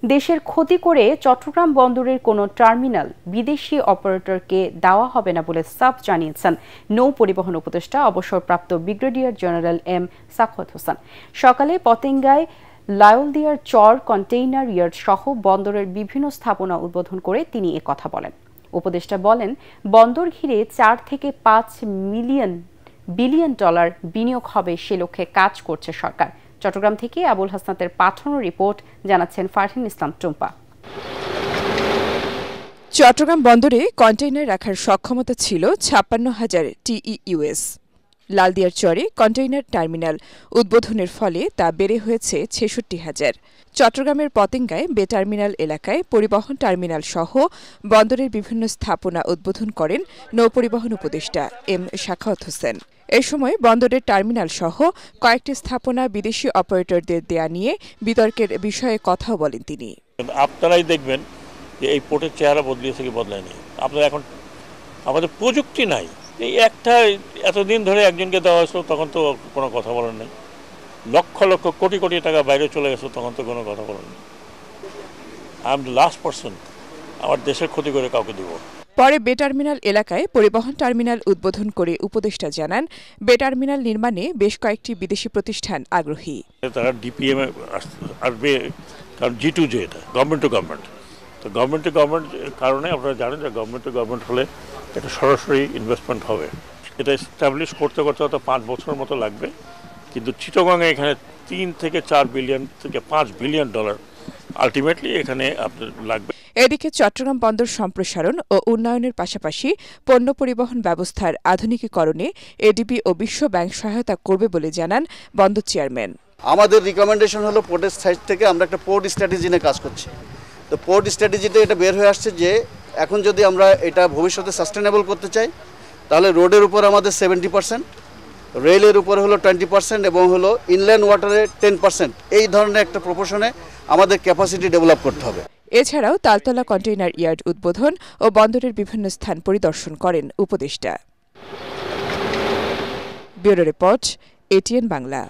দেশের ক্ষতি করে চট্টগ্রাম বন্দরের কোনো টার্মিনাল বিদেশি অপারেটরকে দেওয়া হবে না বলে সাফ জানিয়েছেন নৌ পরিবহন উপদেষ্টা অবসরপ্রাপ্ত brigadier general M Sakhawat Hossain. সকালে পতেঙ্গায় লায়লদিয়ার চর কন্টেইনার ইয়ার্ড সহ বন্দরের বিভিন্ন স্থাপনা উদ্বোধন করে তিনি একথা বলেন। উপদেষ্টা বলেন, বন্দর ঘিরে 4 থেকে 5 বিলিয়ন ডলার বিনিয়োগ হবে সে লক্ষ্যে কাজ করছে সরকার। চট্টগ্রাম থেকে আবুল হাসনাতের পাঠানো রিপোর্ট জানাচ্ছেন ফারহিন ইসলাম টুম্পা। চট্টগ্রাম বন্দরে কন্টেইনার রাখার সক্ষমতা ছিল 56,000 TEUs। লালদিয়ার চরে কন্টেইনার টার্মিনাল উদ্বোধনের ফলে তা বেড়ে হয়েছে 66,000। চট্টগ্রামের পতেঙ্গায় বে টার্মিনাল এলাকায় পরিবহন টার্মিনাল সহ বন্দরের বিভিন্ন স্থাপনা উদ্বোধন করেন নৌপরিবহন উপদেষ্টা এম সাখাওয়াত হোসেন। এ সময় বন্দরের টার্মিনাল সহ কয়েকটি স্থাপনা বিদেশি অপারেটরদের দেয়া নিয়ে বিতর্কের বিষয়ে কথাও বলেন তিনি। আপনারাই দেখবেন যে এই পোর্টের চেহারা বদলিয়েছে কি বদলায়নি। আপনারা এখন আমাদের প্রযুক্তি নাই, এই একটা এতদিন ধরে একজনকে দেওয়া হয়েছিল তখন তো কোনো কথা বলার নেই, লক্ষ লক্ষ কোটি কোটি টাকা বাইরে চলে গেছে তখন তো কোনো কথা বলার নেই। I am the last person আমার দেশের ক্ষতি করে কাউকে দিব। পরে বে টার্মিনাল এলাকায় পরিবহন টার্মিনাল উদ্বোধন করে উপদেষ্টা জানান, বে টার্মিনাল নির্মাণে বেশ কয়েকটি বিদেশি প্রতিষ্ঠান আগ্রহী। তারা ডিপিএম আসবে, কারণ G2J এটা গভর্নমেন্ট টু গভর্নমেন্ট, তো গভর্নমেন্ট টু গভর্নমেন্ট কারণে আপনারা জানেন যে গভর্নমেন্ট টু গভর্নমেন্ট হলে এটা সরাসরি ইনভেস্টমেন্ট হবে। এটা এস্টাবলিশ করতে করতে হয়তো 5 বছরের মতো লাগবে, কিন্তু চিটাগংয়ে এখানে 3 থেকে 4 বিলিয়ন থেকে 5 বিলিয়ন ডলার আলটিমেটলি এখানে আপনার লাগবে। এদিকে চট্টগ্রাম বন্দর সম্প্রসারণ ও উন্নয়নের পাশাপাশি পণ্য পরিবহন ব্যবস্থার আধুনিকীকরণে এডিবি ও বিশ্ব ব্যাংক সহায়তা করবে বলে জানান বন্দর চেয়ারম্যান। আমাদের রিকমেন্ডেশন হলো পোর্টের সাইড থেকে আমরা একটা পোর্ট স্ট্র্যাটেজি নিয়ে কাজ করছি। তো পোর্ট স্ট্র্যাটেজিতে এটা বের হয়ে আসছে যে এখন যদি আমরা এটা ভবিষ্যতে সাস্টেনেবল করতে চাই তাহলে রোডের উপর আমাদের 70%, রেলের উপরে হলো 20% এবং হলো ইনল্যান্ড ওয়াটারে 10%, এই ধরনের একটা প্রপোর্শনে আমাদের ক্যাপাসিটি ডেভেলপ করতে হবে। এছাড়াও তালতলা কন্টেইনার ইয়ার্ড উদ্বোধন ও বন্দরের বিভিন্ন স্থান পরিদর্শন করেন উপদেষ্টা। Bureau report, ATN Bangla.